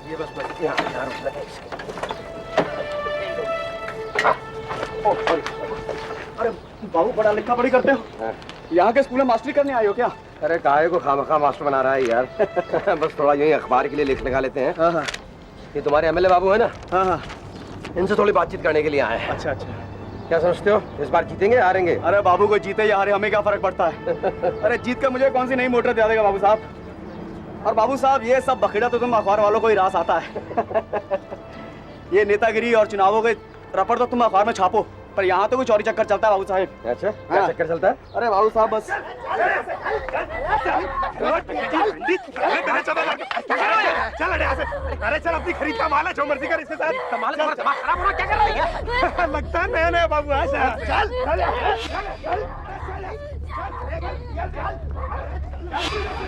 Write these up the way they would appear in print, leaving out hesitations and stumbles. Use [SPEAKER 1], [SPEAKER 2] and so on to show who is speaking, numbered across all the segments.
[SPEAKER 1] ये बस यहाँ रुकना है इसके।
[SPEAKER 2] अरे बाबू, बड़ा लिखा पढ़ी करते हो? यहाँ के स्कूल में मास्टरी करने आए हो क्या?
[SPEAKER 1] अरे काहे को खामखा मास्टर बना रहा है यार। बस थोड़ा यही अखबार के लिए लिख लगा लेते हैं।
[SPEAKER 2] हाँ।
[SPEAKER 1] ये तुम्हारे एमएलए बाबू है ना?
[SPEAKER 2] हाँ।
[SPEAKER 1] इनसे थोड़ी बातचीत करने के लिए आए हैं।
[SPEAKER 2] अच्छा।
[SPEAKER 1] क्या समझते हो, इस बार जीतेंगे हारेंगे?
[SPEAKER 2] अरे बाबू, को जीते या हारे हमें क्या फर्क पड़ता है? अरे जीत कर मुझे कौन सी नई मोटर दे देगा बाबू साहब? और बाबू साहब, ये सब बखेड़ा तो तुम अखबार वालों को ही रास आता है। ये नेतागिरी और चुनावों के रपट तो तुम अखबार में छापो, पर यहाँ तो कोई चोरी चक्कर चलता है बाबू साहब।
[SPEAKER 1] अच्छा, क्या चक्कर चलता है?
[SPEAKER 2] अरे बाबू साहब बस
[SPEAKER 3] अरे चल, अपनी खरीद का माल है, जो मर्जी कर इसके साथ।
[SPEAKER 1] कमाल खराब होना क्या कर रही है?
[SPEAKER 3] लगता है नया बाबू है। चल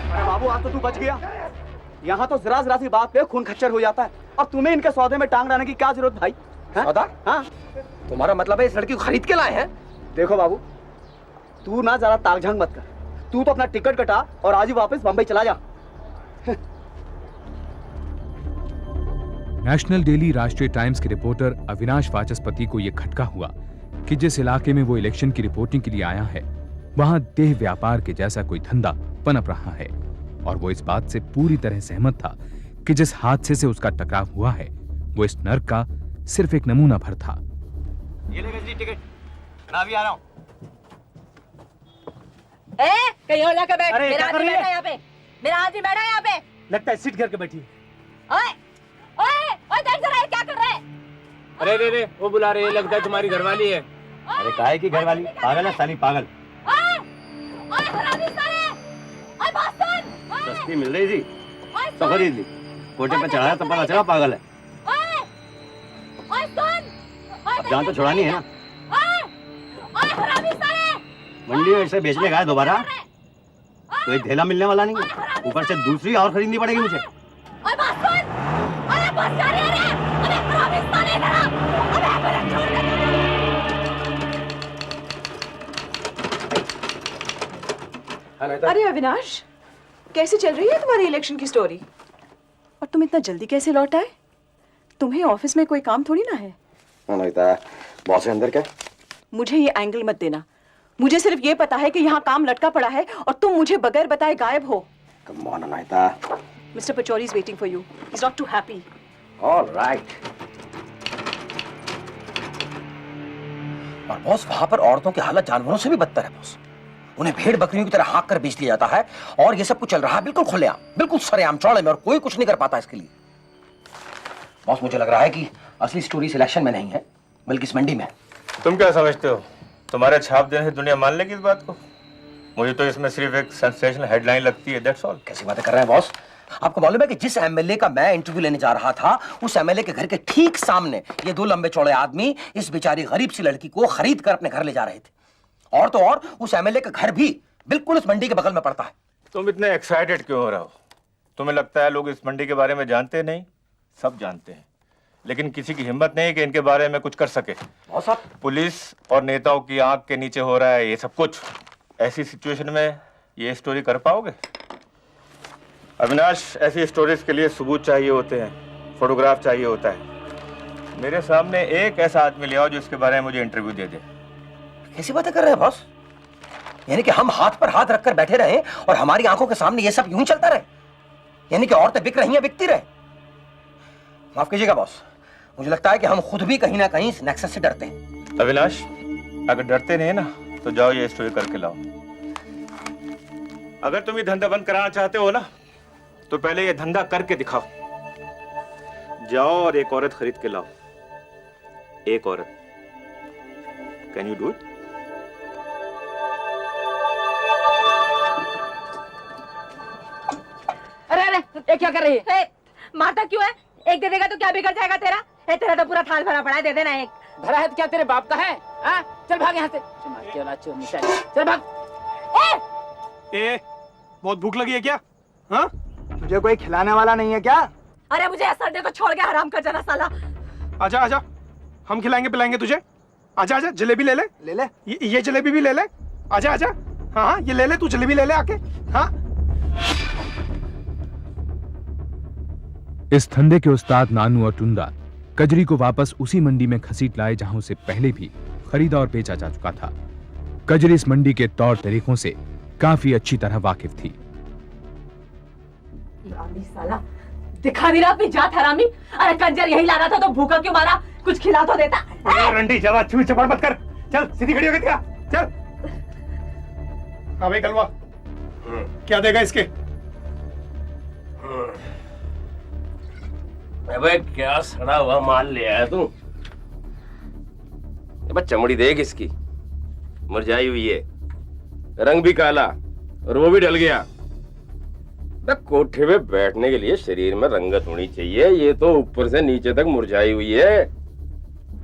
[SPEAKER 2] अरे बाबू, आज तो तू बच गया। यहाँ तो जरा सी बात पे खून खच्चर हो जाता है, और तुम्हें इनके सौदे में टांग डालने की क्या जरूरत भाई?
[SPEAKER 1] सौदा?
[SPEAKER 2] हाँ।
[SPEAKER 1] तुम्हारा मतलब है इस लड़की को खरीद के लाए हैं?
[SPEAKER 2] देखो बाबू, तू ना जरा ताकझांग मत कर। तू तो अपना टिकट कटा और आज ही वापस बंबई चला जा।
[SPEAKER 4] नेशनल डेली राष्ट्रीय टाइम्स के रिपोर्टर अविनाश वाचस्पति को यह खटका हुआ कि जिस इलाके में वो इलेक्शन की रिपोर्टिंग के लिए आया है, वहां देह व्यापार के जैसा कोई धंधा पनप रहा है, और वो इस बात से पूरी तरह सहमत था कि जिस हादसे से उसका टकराव हुआ है, वो इस नर्क का सिर्फ एक नमूना भर था।
[SPEAKER 1] ये ले जी टिकट, मैं अभी आ रहा हूँ।
[SPEAKER 5] कहीं और जाकर बैठ।
[SPEAKER 2] अरे,
[SPEAKER 5] मेरा
[SPEAKER 2] क्या कर
[SPEAKER 5] आदमी
[SPEAKER 2] रही है?
[SPEAKER 5] बैठा यहाँ पे। मेरा आदमी बैठा यहाँ पे।
[SPEAKER 2] लगता है सीट घर के बैठी।
[SPEAKER 5] ओए, ओए, ओए, देख जरा ये क्या कर रहे हैं?
[SPEAKER 6] अरे रे, वो बुला रहे हैं, लगता है तुम्हारी घरवाली है।
[SPEAKER 1] अरे काहे की घरवाली? पागल है साली, पागल।
[SPEAKER 5] ओए, ओए, हरामी साले! ओए, बात सुन! ओए,
[SPEAKER 1] सस्ती मिल रही थी
[SPEAKER 5] ओए,
[SPEAKER 1] तो
[SPEAKER 5] सुन!
[SPEAKER 1] खरीद ली, कोटे पे चढ़ाया तो पता चला पागल है।
[SPEAKER 5] ओए, ओए, सुन! ओए,
[SPEAKER 1] अब जान तो छुड़ानी है ना।
[SPEAKER 5] ओए, ओए, हरामी साले!
[SPEAKER 1] मंडी में इसे बेचने गया दोबारा तो एक ढेला मिलने वाला नहीं है, ऊपर से दूसरी और खरीदनी पड़ेगी मुझे।
[SPEAKER 5] ओए, बात सुन! अरे, बस जा रही है रे! अरे, हरामी साले इधर आ! अबे, मेरा छोड़ दे!
[SPEAKER 7] अरे अविनाश, कैसे चल रही है तुम्हारी इलेक्शन की स्टोरी? और तुम इतना जल्दी कैसे लौट आए? तुम्हें ऑफिस में कोई काम थोड़ी ना है।
[SPEAKER 1] बॉस है अंदर क्या?
[SPEAKER 7] मुझे ये एंगल मत देना। मुझे सिर्फ ये पता है कि यहाँ काम लटका पड़ा है और तुम मुझे बगैर बताए गायब हो।
[SPEAKER 1] Come on, Anaita.
[SPEAKER 7] Mister Pachauri is waiting for you. He's not too happy.
[SPEAKER 1] All right. और बॉस, वहां पर औरतों की हालत जानवरों से भी बदतर है बॉस। उन्हें भेड़ बकरियों की तरह हाँक कर बेच लिया जाता है, और ये सब कुछ चल रहा है बिल्कुल खुलेआम, बिल्कुल सरेआम चौड़े में, और कोई कुछ नहीं कर पाता इसके लिए। बॉस, मुझे लग रहा है कि असली स्टोरी सिलेक्शन में नहीं है, बल्कि इस मंडी में।
[SPEAKER 6] तुम क्या समझते हो, तुम्हारे छाप देने से दुनिया मान लेगी इस बात को? मुझे तो इसमें सिर्फ एक सेंसेशनल हेडलाइन लगती है, दैट्स ऑल।
[SPEAKER 1] कैसी बातें कर रहे हैं बॉस? आपको मालूम है कि जिस एमएलए का मैं इंटरव्यू लेने जा रहा था, उस एमएलए के घर के ठीक सामने ये दो लंबे चौड़े आदमी इस बेचारी गरीब सी लड़की को खरीद कर अपने घर ले जा रहे थे। और तो और उस एमएलए का घर भी बिल्कुल उस मंडी के बगल में पड़ता है।
[SPEAKER 6] तुम इतने एक्साइटेड क्यों हो रहे हो? तुम्हें लगता है लोग इस मंडी के बारे में जानते नहीं? सब जानते हैं, लेकिन किसी की हिम्मत नहीं कि इनके बारे में कुछ कर सके। पुलिस और नेताओं की आंख के नीचे हो रहा है ये सब कुछ। ऐसी सिचुएशन में ये स्टोरी कर पाओगे? अविनाश, ऐसी स्टोरीज के लिए सबूत चाहिए होते हैं, फोटोग्राफ चाहिए होता है। मेरे सामने एक ऐसा आदमी ले आओ जो इसके बारे में मुझे इंटरव्यू दे दे।
[SPEAKER 1] कैसी बातें कर रहे हैं बॉस? यानी कि हम हाथ पर हाथ रखकर बैठे रहे और हमारी आंखों के सामने ये सब यूं ही चलता रहे? यानी कि औरतें बिक रही हैं, बिकती रहे? माफ कीजिएगा बॉस, मुझे लगता है कि हम खुद भी कहीं ना कहीं इस नेक्सस से डरते हैं।
[SPEAKER 6] अविनाश, अगर डरते नहीं ना तो जाओ ये स्टोरी करके लाओ। अगर तुम ये धंधा बंद कराना चाहते हो ना, तो पहले ये धंधा करके दिखाओ। जाओ और एक औरत खरीद के लाओ, एक औरत। Can you do it?
[SPEAKER 5] अरे अरे, ये क्या कर रही है? मारता क्यों है? एक दे देगा तो क्या बिगड़ जाएगा तेरा? तेरा तो पूरा थाल भरा पड़ा है, दे देना एक।
[SPEAKER 8] भरा है तो क्या तेरे बाप का है? हाँ? चल भाग यहाँ से। चल भाग।
[SPEAKER 3] बहुत भूख लगी है क्या? हाँ?
[SPEAKER 2] तुझे कोई खिलाने वाला नहीं है क्या?
[SPEAKER 5] अरे मुझे असरदे को छोड़ के हराम कर जाना साला।
[SPEAKER 3] आजा आजा, हम खिलाएंगे पिलाएंगे तुझे। आजा आजा, जलेबी ले ले।
[SPEAKER 2] ले ले।
[SPEAKER 3] ये जलेबी भी ले ले। आजा आजा। हाँ हाँ, ये ले ले, तू जलेबी ले ले आके। हाँ
[SPEAKER 4] इस धंधे के उस्ताद नानू और टुंडा कजरी को वापस उसी मंडी में घसीट लाए जहां उसे पहले भी खरीदा और बेचा जा चुका था। कजरी इस मंडी के तौर तरीकों से काफी अच्छी तरह वाकिफ थी।
[SPEAKER 5] साला दिखा नहीं रहा अपनी जात हरामी। अरे कंजर यही लाना था तो भूखा क्यों मारा? कुछ खिला तो देता।
[SPEAKER 3] रंडी जवा छू चपड़ मत कर, चल सीधी खड़ी होकर दिखा, चल। हाँ भाई कलवा, क्या देगा इसके?
[SPEAKER 9] अबे क्या सड़ा हुआ माल ले आया तू? अबे चमड़ी देख इसकी, मुरझाई हुई है, रंग भी काला और वो भी ढल गया। कोठे पे बैठने के लिए शरीर में रंगत होनी चाहिए, ये तो ऊपर से नीचे तक मुरझाई हुई है।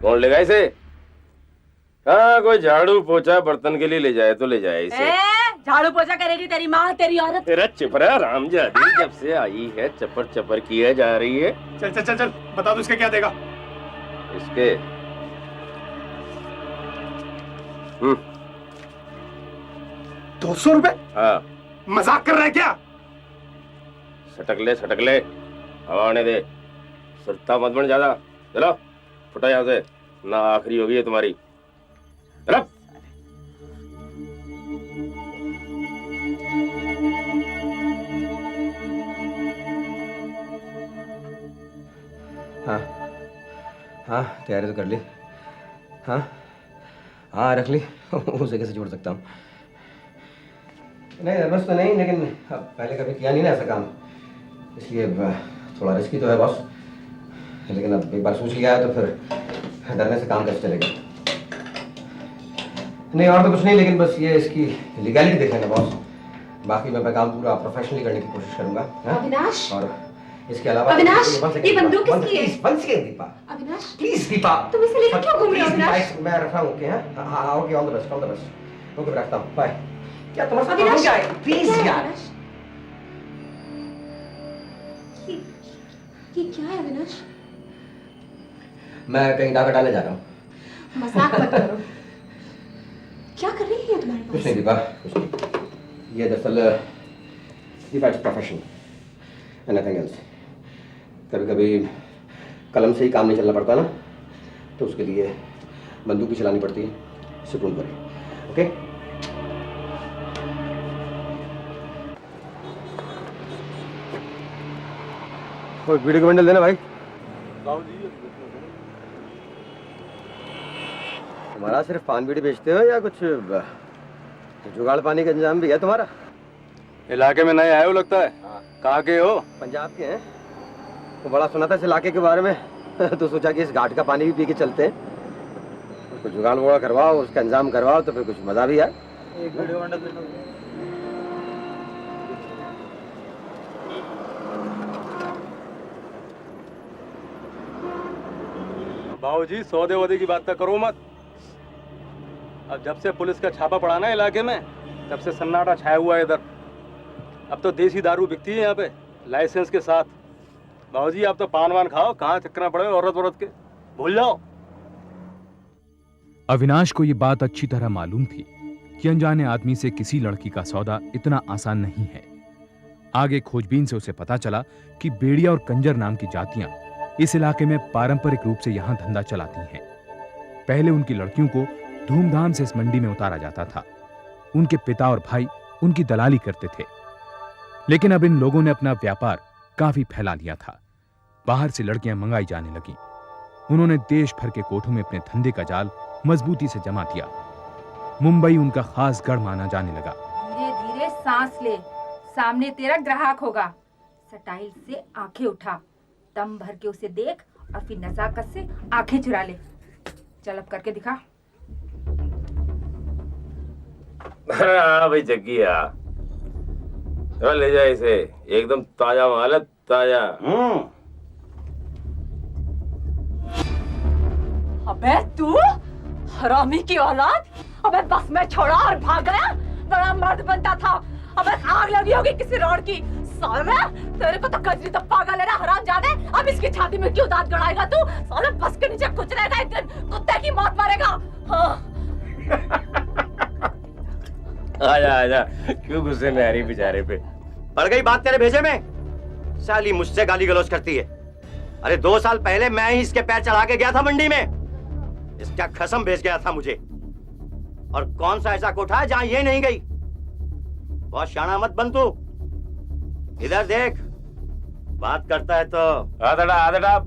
[SPEAKER 9] कौन लेगा इसे? हाँ, कोई झाड़ू पोछा बर्तन के लिए ले जाए तो ले जाए इसे।
[SPEAKER 5] झाड़ू पोछा करेगी तेरी माँ, तेरी औरत।
[SPEAKER 9] तेरा चिपरा रामजादी जब से आई है चपर चपर किए जा रही है।
[SPEAKER 3] चल चल चल चल, बता दो इसका क्या देगा?
[SPEAKER 9] इसके
[SPEAKER 3] 200 रुपए?
[SPEAKER 9] हाँ।
[SPEAKER 3] मजाक कर रहा है क्या?
[SPEAKER 9] सटक ले, हवा आने दे, सुरता मत बन ज्यादा। चलो फुटा यहाँ से, ना आखिरी होगी है तुम्हारी। चलो।
[SPEAKER 1] हाँ हाँ, तैयारी तो कर ली। हाँ हाँ, रख ली। उसे कैसे छोड़ सकता हूँ? नहीं, नर्वस तो नहीं, लेकिन अब पहले कभी किया नहीं ना ऐसा काम, इसलिए थोड़ा रिस्की तो है बॉस। लेकिन अब एक बार सोच लिया है तो फिर डरने से काम कैसे चलेगा? नहीं, और तो कुछ नहीं, लेकिन बस ये इसकी लीगैलिटी देख लेना बॉस। बाकी मैं काम पूरा प्रोफेशनली करने की कोशिश करूंगा।
[SPEAKER 7] अविनाश,
[SPEAKER 1] और इसके अलावा
[SPEAKER 7] अविनाश, ये बंदूक किसकी है?
[SPEAKER 1] One second Deepa,
[SPEAKER 7] Avinash
[SPEAKER 1] please Deepa,
[SPEAKER 7] तुम इसे लेकर क्यों घूम रहे हो अविनाश?
[SPEAKER 1] मैं रख रहा हूँ। ओके, हाँ okay, all the best, all the best. Okay, रखता हूँ, बाय। क्या तुम्हारे साथ
[SPEAKER 7] अविनाश,
[SPEAKER 1] क्या है? प्लीज यार।
[SPEAKER 7] ये क्या है अविनाश?
[SPEAKER 1] मैं कहीं डाका डालने जा रहा हूँ।
[SPEAKER 7] मजाक मत करो। क्या कर रही है तुम्हारे
[SPEAKER 1] कुछ नहीं दीपा, कुछ नहीं। ये दरअसल Deepa it's profession, anything else. कभी कभी कलम से ही काम नहीं चलना पड़ता ना, तो उसके लिए बंदूक भी चलानी पड़ती है। सुकून करें, ओके? कोई वीडियो का बंडल देना भाई। तुम्हारा सिर्फ पान बीड़ी बेचते हो या कुछ जुगाड़ पानी का इंतजाम भी है तुम्हारा?
[SPEAKER 2] इलाके में नए आए हो लगता है। कहाँ के हो?
[SPEAKER 1] पंजाब के हैं। तो बड़ा सुना था इस इलाके के बारे में तो सोचा कि इस घाट का पानी भी पी के चलते हैं। कुछ जुगाड़ वुगाड़ करवाओ, उसका इंतजाम करवाओ तो फिर कुछ मजा भी आए।
[SPEAKER 2] एक वीडियो बंडल देना। बाबूजी, सौदे वौदे की बात तो करो मत। अब जब से पुलिस का छापा पड़ा ना इलाके में, तब से सन्नाटा छाया हुआ है इधर। अब तो देसी दारू बिकती है यहाँ पे लाइसेंस के साथ। बाबूजी, आप तो पान वान खाओ, कहाँ चक्कर पड़े औरत औरत के, भूल जाओ।
[SPEAKER 4] अविनाश को ये बात अच्छी तरह मालूम थी कि अनजाने आदमी से किसी लड़की का सौदा इतना आसान नहीं है। आगे खोजबीन से उसे पता चला कि बेड़िया और कंजर नाम की जातियां इस इलाके में पारंपरिक रूप से यहां धंधा चलाती हैं। पहले उनकी लड़कियों को धूमधाम से इस मंडी में उतारा जाता था। उनके पिता और भाई उनकी दलाली करते थे, लेकिन अब इन लोगों ने अपना व्यापार काफी फैला लिया था। बाहर से लड़कियां मंगाई जाने लगी। उन्होंने देश भर के कोठों में अपने धंधे का जाल मजबूती से जमा दिया। मुंबई उनका खास गढ़ माना जाने लगा।
[SPEAKER 10] धीरे धीरे सांस ले, सामने तेरा ग्राहक होगा। स्टाइल से आंखें उठा, दम भर के उसे देख और फिर नजाकत से आंखें चुरा ले। चल अब करके दिखा।
[SPEAKER 9] हाँ भाई जग्गिया, ले जाए इसे, एकदम ताजा माल है, ताजा।
[SPEAKER 5] अबे तू हरामी की औलाद! अबे बस में छोड़ा और भाग गया। बड़ा मर्द बनता था। अबे आग लगी होगी किसी रोड की। साले तेरे को तो कजरी तो पागल है ना हरामजादे। अब इसकी छाती में क्यों दांत गड़ाएगा तू? साले बस के नीचे कुचलेगा एक दिन, कुत्ते की मौत मरेगा। हाँ।
[SPEAKER 9] आजा आजा, क्यों गुस्से में आ रही बेचारे पे?
[SPEAKER 1] पड़ गई बात तेरे भेजे में? साली मुझसे गाली गलौज करती है। अरे 2 साल पहले मैं ही इसके पैर चढ़ा के गया था मंडी में। इसका कसम भेज गया था मुझे। और कौन सा ऐसा कोठा है जहां ये नहीं गई? बहुत शाना मत बन तू। इधर देख, बात करता है तो
[SPEAKER 9] आदड़ा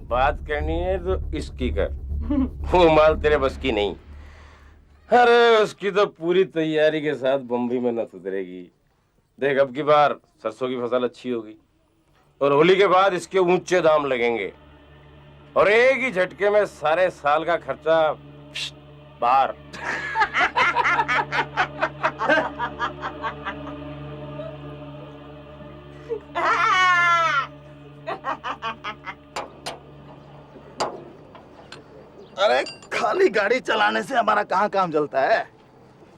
[SPEAKER 9] बात करनी है तो इसकी कर। वो माल तेरे बस की नहीं। अरे उसकी तो पूरी तैयारी के साथ बम्बई में नस उतरेगी। देख अब की बार सरसों की फसल अच्छी होगी और होली के बाद इसके ऊंचे दाम लगेंगे और एक ही झटके में सारे साल का खर्चा बाहर।
[SPEAKER 2] अरे खाली गाड़ी चलाने से हमारा कहाँ काम चलता है।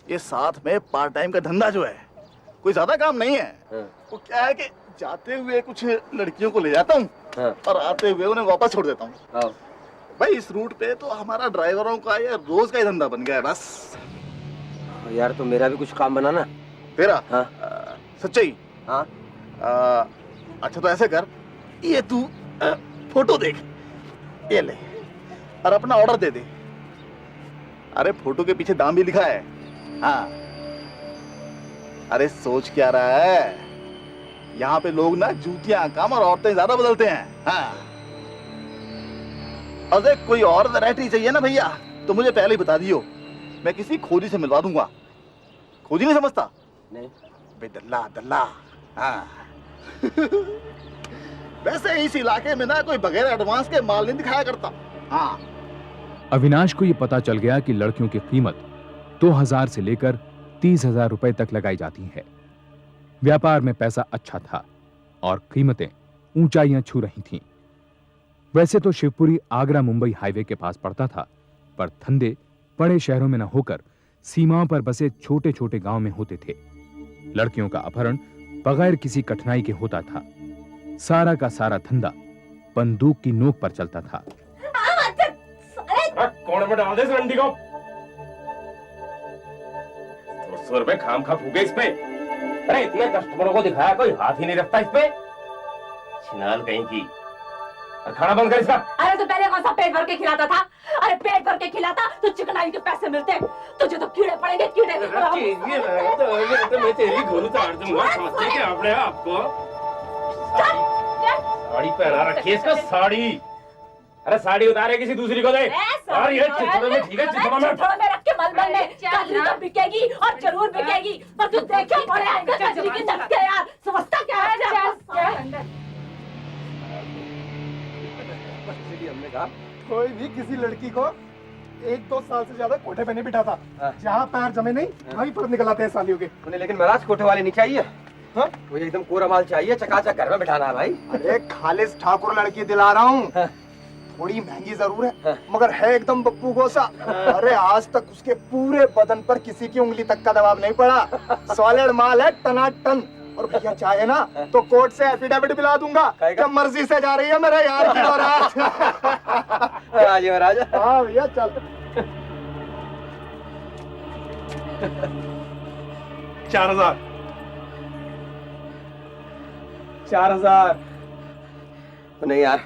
[SPEAKER 2] ये साथ में पार्ट टाइम का धंधा जो है कोई ज्यादा काम नहीं है। वो क्या है कि जाते हुए कुछ लड़कियों को ले जाता हूँ और आते हुए उन्हें वापस छोड़ देता हूँ। भाई इस रूट पे तो हमारा ड्राइवरों का ये रोज का ही धंधा बन गया है बस।
[SPEAKER 1] यार तो मेरा भी कुछ काम बना ना।
[SPEAKER 2] तेरा?
[SPEAKER 1] हाँ।
[SPEAKER 2] सच्चाई?
[SPEAKER 1] हाँ।
[SPEAKER 2] अच्छा तो ऐसे कर, ये तू फोटो देख, ये ले और अपना ऑर्डर दे दे। अरे फोटो के पीछे दाम भी लिखा है। हाँ। अरे सोच क्या रहा है, यहाँ पे लोग ना जूतियां कम और औरतें ज्यादा बदलते हैं। हाँ। और देख कोई और वैरायटी चाहिए ना भैया तो मुझे पहले ही बता दियो, मैं किसी खोजी से मिलवा दूंगा। खोजी नहीं समझता?
[SPEAKER 1] नहीं
[SPEAKER 2] बे दल्ला दल्ला। हाँ। वैसे इस इलाके में ना कोई बगैर एडवांस के माल नहीं दिखाया करता। हाँ।
[SPEAKER 4] अविनाश को यह पता चल गया कि लड़कियों की कीमत 2000 से लेकर 30,000 रुपए तक लगाई जाती है। व्यापार में पैसा अच्छा था और कीमतें ऊंचाइयां छू रही थीं। वैसे तो शिवपुरी आगरा मुंबई हाईवे के पास पड़ता था, पर धंधे बड़े शहरों में न होकर सीमाओं पर बसे छोटे छोटे गांव में होते थे। लड़कियों का अपहरण बगैर किसी कठिनाई के होता था। सारा का सारा धंधा बंदूक की नोक पर चलता था।
[SPEAKER 9] कौन में डाल दे इस रंडी को? 200 रुपए खाम खा फूके इस पे। अरे इतने कस्टमरों को दिखाया कोई हाथ ही नहीं रखता इस पे। छिनाल कहीं की। और खाना बंद कर इसका।
[SPEAKER 5] अरे तो पहले कौन सा पेट भर के खिलाता था? अरे पेट भर के खिलाता तो चिकनाई के पैसे मिलते। तुझे तो कीड़े पड़ेंगे कीड़े।
[SPEAKER 9] मैं तेरी गोली उतार दूंगा। समझते क्या आपने आपको? साड़ी पहना रखी है इसका, साड़ी। अरे साड़ी उतारे किसी दूसरी को दे। और ये चिथड़े में ठीक है, चिथड़ा में
[SPEAKER 5] रख के मलमल में कजरी तो बिकेगी और जरूर बिकेगी। पर तू देखे बड़े आएंगे कजरी की नक्के यार। समझता क्या है?
[SPEAKER 1] हमने कहा
[SPEAKER 3] कोई भी किसी लड़की को 1-2 साल से ज्यादा कोठे पे नहीं बिठाता। जहाँ पैर जमे नहीं वहीं पर निकलाते हैं सालियों के।
[SPEAKER 1] उन्हें लेकिन महाराज कोठे वाले नहीं चाहिए। हाँ? वो एकदम कोरा माल चाहिए, चकाचक घर में बिठाना है भाई।
[SPEAKER 3] अरे खालिस ठाकुर लड़की दिला रहा हूँ। थोड़ी महंगी जरूर है मगर है एकदम बप्पू गोसा। अरे आज तक उसके पूरे बदन पर किसी की उंगली तक का दबाव नहीं पड़ा। सॉलिड माल है टनाटन। और भैया चाहे ना तो कोर्ट से एफिडेविट दिला दूंगा कि मर्जी से जा रही है मेरे यार की औरत।
[SPEAKER 1] महाराज।
[SPEAKER 3] हाँ भैया चल।
[SPEAKER 2] 4,000।
[SPEAKER 1] नहीं यार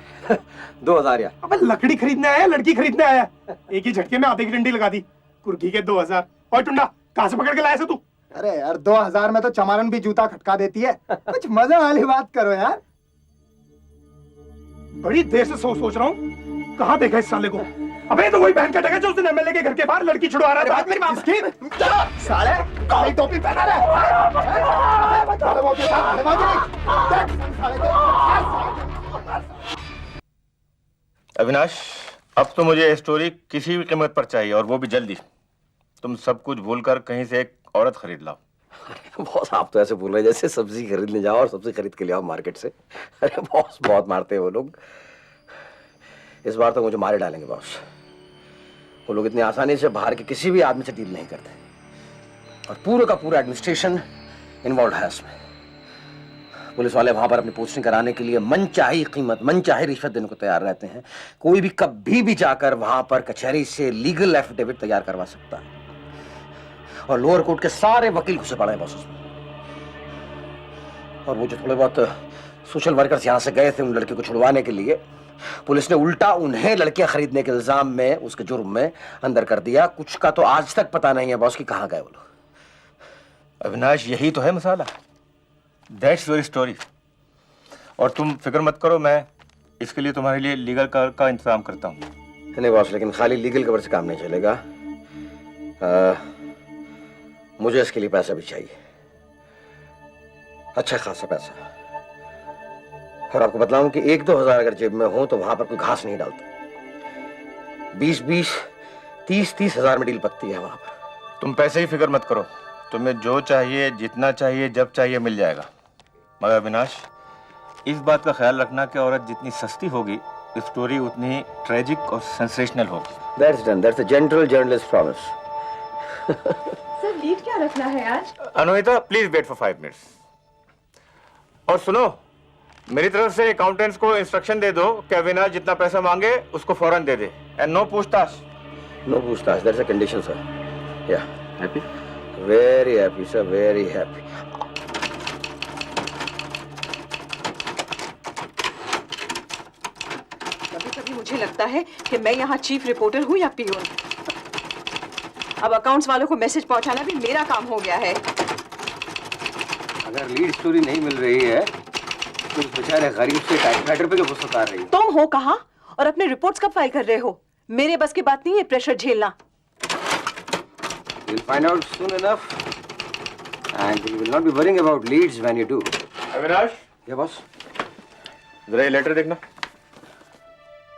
[SPEAKER 1] 2,000 यार।
[SPEAKER 3] अबे लकड़ी खरीदने आया लड़की खरीदने आया? एक ही झटके में आधे की डंडी लगा दी। कुर्की के 2,000। और टुंडा कहाँ से पकड़ के लाया तू? अरे यार 2,000 में तो चमारन भी जूता खटका देती है। कुछ मजा वाली बात करो यार। बड़ी देर से सोच रहा हूँ कहाँ देखा इस साले को। अबे तो वही बहन का टका जो उसने एमएलए के घर के बाहर लड़की छुड़वा रहा था। मेरी बात साले काली टोपी पहना
[SPEAKER 6] अविनाश, अब तो मुझे ये स्टोरी किसी भी कीमत पर चाहिए और वो भी जल्दी। तुम सब कुछ भूलकर कहीं से एक औरत खरीद लाओ।
[SPEAKER 1] बॉस आप तो ऐसे बोल रहे हैं जैसे सब्जी खरीदने जाओ और सब्जी खरीद के ले आओ मार्केट से। अरे बॉस बहुत मारते हैं वो लोग। इस बार तो मुझे मारे डालेंगे बॉस। वो लोग इतनी आसानी से बाहर के किसी भी आदमी से डील नहीं करते और पूरे का पूरा एडमिनिस्ट्रेशन इन्वॉल्व है इसमें। पुलिस वाले वहां पर अपनी पोस्टिंग कराने के लिए मनचाही कीमत, मनचाही रिश्वत देने को तैयार रहते हैं। कोई भी कभी भी जाकर वहां पर कचहरी से लीगल एफिडेविट तैयार करवा सकता है और लोअर कोर्ट के सारे वकील घुसे पड़े हैं बॉस उसमें। और वो जो थोड़े बहुत सोशल वर्कर्स यहां से गए थे उन लड़की को छुड़वाने के लिए। पुलिस ने उल्टा उन्हें लड़कियां खरीदने के इल्जाम में, उसके जुर्म में अंदर कर दिया। कुछ का तो आज तक पता नहीं है बॉस कि कहां गए वो लोग।
[SPEAKER 6] अविनाश, यही तो है मसाला। That's your story. और तुम फिक्र मत करो, मैं इसके लिए तुम्हारे लिए लीगल कवर का इंतजाम करता हूँ।
[SPEAKER 1] नहीं बॉस, लेकिन खाली लीगल कवर से काम नहीं चलेगा। मुझे इसके लिए पैसा भी चाहिए, अच्छा खासा पैसा। और आपको बतलाऊं कि 1-2 हजार अगर जेब में हो तो वहां पर कोई घास नहीं डालता। 20-20, 30-30 हजार में डील पकती है वहां पर।
[SPEAKER 6] तुम पैसे ही फिक्र मत करो, तुम्हें जो चाहिए, जितना चाहिए, जब चाहिए मिल जाएगा। मगर अविनाश, इस बात का ख्याल रखना कि औरत जितनी सस्ती होगी, स्टोरी उतनी ट्रेजिक और सेंसेशनल होगी।
[SPEAKER 1] That's done. That's a gentle journalist promise.
[SPEAKER 7] Sir lead क्या रखना है आज?
[SPEAKER 6] अनुहिता, प्लीज वेट फॉर 5 मिनट्स। और सुनो, मेरी तरफ से अकाउंटेंट्स को इंस्ट्रक्शन दे दो कि अविनाश जितना पैसा मांगे उसको फौरन दे दे। एंड नो पूछताछ।
[SPEAKER 1] No पूछताछ, that's a condition, sir. Yeah.
[SPEAKER 6] Happy?
[SPEAKER 1] Very happy, sir. Very happy.
[SPEAKER 7] कभी-कभी मुझे लगता है कि मैं यहाँ चीफ रिपोर्टर हूँ या पियोन। अब अकाउंट्स वालों को मैसेज पहुँचाना भी मेरा काम हो गया है।
[SPEAKER 1] अगर लीड स्टोरी नहीं मिल रही है तो उस बेचारे गरीब से टाइपराइटर पे क्यों गुस्सा उतार रही है?
[SPEAKER 7] तुम हो कहाँ और अपने रिपोर्ट्स कब फाइल कर रहे हो? मेरे बस की बात नहीं है प्रेशर झेलना।
[SPEAKER 1] You'll find out soon enough, and you will not be worrying about leads when you do.
[SPEAKER 6] Avinash,
[SPEAKER 1] Yeah, boss.
[SPEAKER 6] जरा ये लेटर देखना।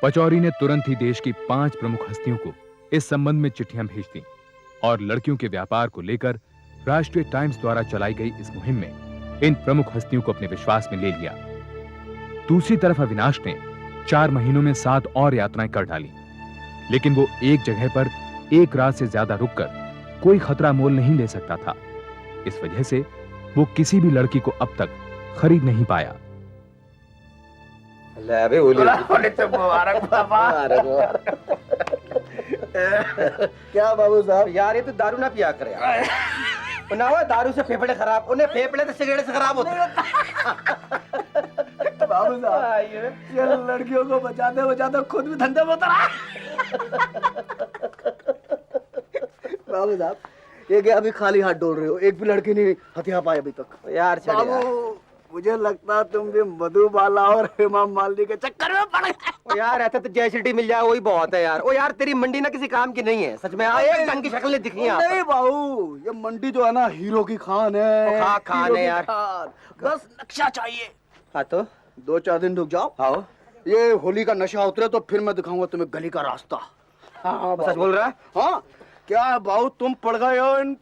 [SPEAKER 4] पचौरी ने तुरंत ही देश की 5 प्रमुख हस्तियों को इस संबंध में चिट्ठियां भेज दी और लड़कियों के व्यापार को लेकर राष्ट्रीय टाइम्स द्वारा चलाई गई इस मुहिम में इन प्रमुख हस्तियों को अपने विश्वास में ले लिया। दूसरी तरफ अविनाश ने 4 महीनों में 7 और यात्राएं कर डाली, लेकिन वो एक जगह पर एक रात से ज्यादा रुककर कोई खतरा मोल नहीं ले सकता था। इस वजह से वो किसी भी लड़की को अब तक खरीद नहीं पाया।
[SPEAKER 3] मुबारक बाबा। क्या बाबू साहब,
[SPEAKER 1] यार ये तो दारू ना पिया करे यार। ना वो दारू से फेफड़े खराब, उन्हें फेफड़े तो सिगरेट से खराब होते हैं।
[SPEAKER 3] बाबू साहब, ये लड़कियों को बचाते बचाते खुद भी धंधे में उतर आए। बाबू साहब, ये क्या अभी खाली हाथ डोल रहे हो? एक भी लड़की नहीं हथिया पाए अभी तक।
[SPEAKER 1] यार चल यार।
[SPEAKER 3] मुझे लगता तुम भी मधुबाला और हेमा मालिनी के चक्कर में पड़ गए।
[SPEAKER 1] यार ऐसा तो जयसिटी मिल जाए वही बहुत है यार। ओ यार तेरी मंडी ना किसी काम की नहीं है सच में। एक ढंग की शक्लें दिखी हैं।
[SPEAKER 3] नहीं बाबू, ये मंडी जो है ना हीरो की खान है।
[SPEAKER 1] खान है यार।
[SPEAKER 3] बस नक्शा चाहिए।
[SPEAKER 1] हाँ तो
[SPEAKER 3] 2-4 दिन रुक जाओ।
[SPEAKER 1] आओ।
[SPEAKER 3] ये होली का नशा उतरे तो फिर मैं दिखाऊंगा तुम्हें गली का रास्ता।
[SPEAKER 1] हाँ सच बोल रहा है?
[SPEAKER 3] हाँ क्या बाबू, तुम पड़ गए हो इन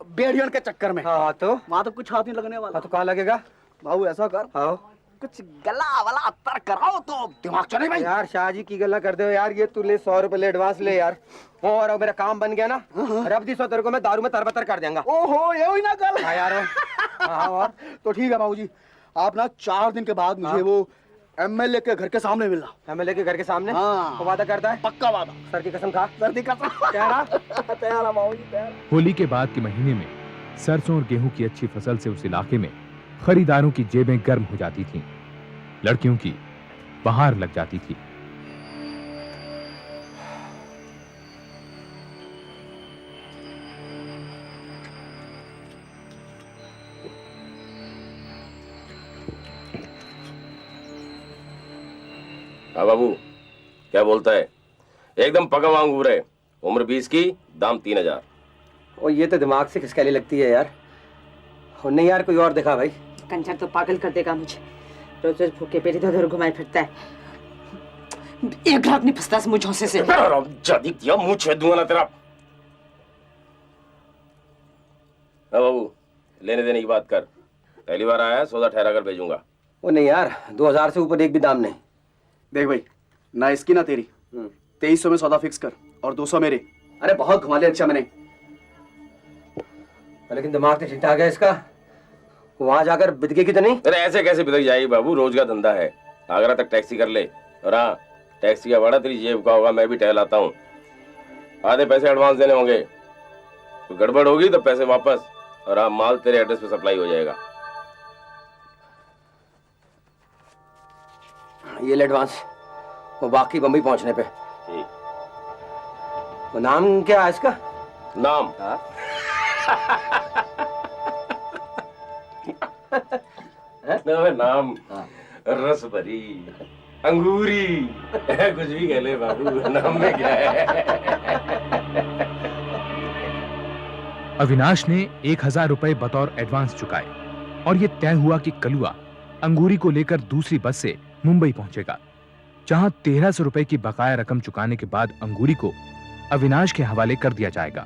[SPEAKER 3] बेड़ियन के चक्कर में।
[SPEAKER 1] हाँ तो
[SPEAKER 3] वहाँ तो कुछ हाथ नहीं लगने वाला।
[SPEAKER 1] हाँ तो कहाँ लगेगा?
[SPEAKER 3] बाबू ऐसा कर,
[SPEAKER 1] आओ
[SPEAKER 3] कुछ गला वाला अत्तर कराओ तो दिमाग चले भाई।
[SPEAKER 1] यार शाहजी की गला कर दो यार। ये तू ले 100 रुपए ले एडवांस ले यार। और अब मेरा काम बन गया ना, रब दी 100 तेरे को मैं दारू में तरबतर कर देंगा।
[SPEAKER 3] ओहो ये हुई ना कल।
[SPEAKER 1] हाँ यार। हाँ और
[SPEAKER 3] तो ठीक है बाबूजी, आप ना 4 दिन के बाद मुझे वो एमएलए के घर के सामने मिलना।
[SPEAKER 1] एमएलए के घर के सामने?
[SPEAKER 3] हाँ।
[SPEAKER 1] तो वादा करता है?
[SPEAKER 3] पक्का वादा।
[SPEAKER 1] सर की कसम खा।
[SPEAKER 3] सर की कसम।
[SPEAKER 1] तैयार?
[SPEAKER 3] तैयार है बाबूजी, तैयार।
[SPEAKER 4] होली के बाद के महीने में सरसों और गेहूं की अच्छी फसल से उस इलाके में खरीदारों की जेबें गर्म हो जाती थीं, लड़कियों की बहार लग जाती थी।
[SPEAKER 9] हाँ बाबू, क्या बोलता है? एकदम पका वांगूर है। उम्र 20 की, दाम 3000।
[SPEAKER 1] और ये तो दिमाग से खिसकाली लगती है यार। और नहीं यार कोई और दिखा भाई।
[SPEAKER 7] कंजर तो पागल कर देगा मुझे। रोज रोज भूखे पेट इधर घुमाए फिरता है। एक ग्राहक नहीं फंसता इस मुंह झोंसे से।
[SPEAKER 9] जादी दिया मुंह छेद दूंगा ना तेरा। हाँ बाबू, लेने देने की बात कर। पहली बार आया, सौदा ठहरा कर भेजूंगा।
[SPEAKER 1] वो नहीं यार, 2000 से ऊपर एक भी दाम नहीं।
[SPEAKER 2] देख भाई, ना इसकी ना तेरी, 2300 में सौदा फिक्स कर और 200 मेरे।
[SPEAKER 1] अरे बहुत घुमा लिया अच्छा मैंने, लेकिन दिमाग से चिंता आ गया इसका। वहां जाकर बिदकेगी तो नहीं?
[SPEAKER 9] अरे ऐसे कैसे बिदक जाएगी बाबू, रोज का धंधा है। आगरा तक टैक्सी कर ले। और हाँ, टैक्सी का भाड़ा तेरी जेब का होगा, मैं भी टहल आता हूँ। आधे पैसे एडवांस देने होंगे, तो गड़बड़ होगी तो पैसे वापस। और हाँ, माल तेरे एड्रेस पे सप्लाई हो जाएगा।
[SPEAKER 1] ये ले एडवांस, वो बाकी बम्बई पहुंचने पे।
[SPEAKER 9] ठीक।
[SPEAKER 1] वो नाम क्या है इसका?
[SPEAKER 9] नाम?
[SPEAKER 1] हाँ?
[SPEAKER 9] नाम रस भरी अंगूरी कुछ भी कह ले बाबू, नाम में क्या है।
[SPEAKER 4] अविनाश ने 1000 रुपए बतौर एडवांस चुकाए और यह तय हुआ कि कलुआ अंगूरी को लेकर दूसरी बस से मुंबई पहुंचेगा, जहां 1300 रुपए की बकाया रकम चुकाने के बाद अंगूरी को अविनाश के हवाले कर दिया जाएगा।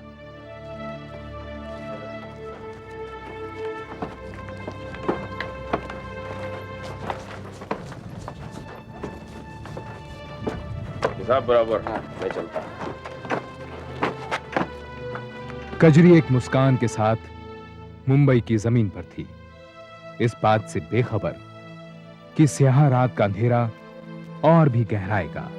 [SPEAKER 9] हिसाब बराबर, मैं चलता।
[SPEAKER 4] कजरी एक मुस्कान के साथ मुंबई की जमीन पर थी, इस बात से बेखबर कि स्याह रात का अंधेरा और भी गहराएगा।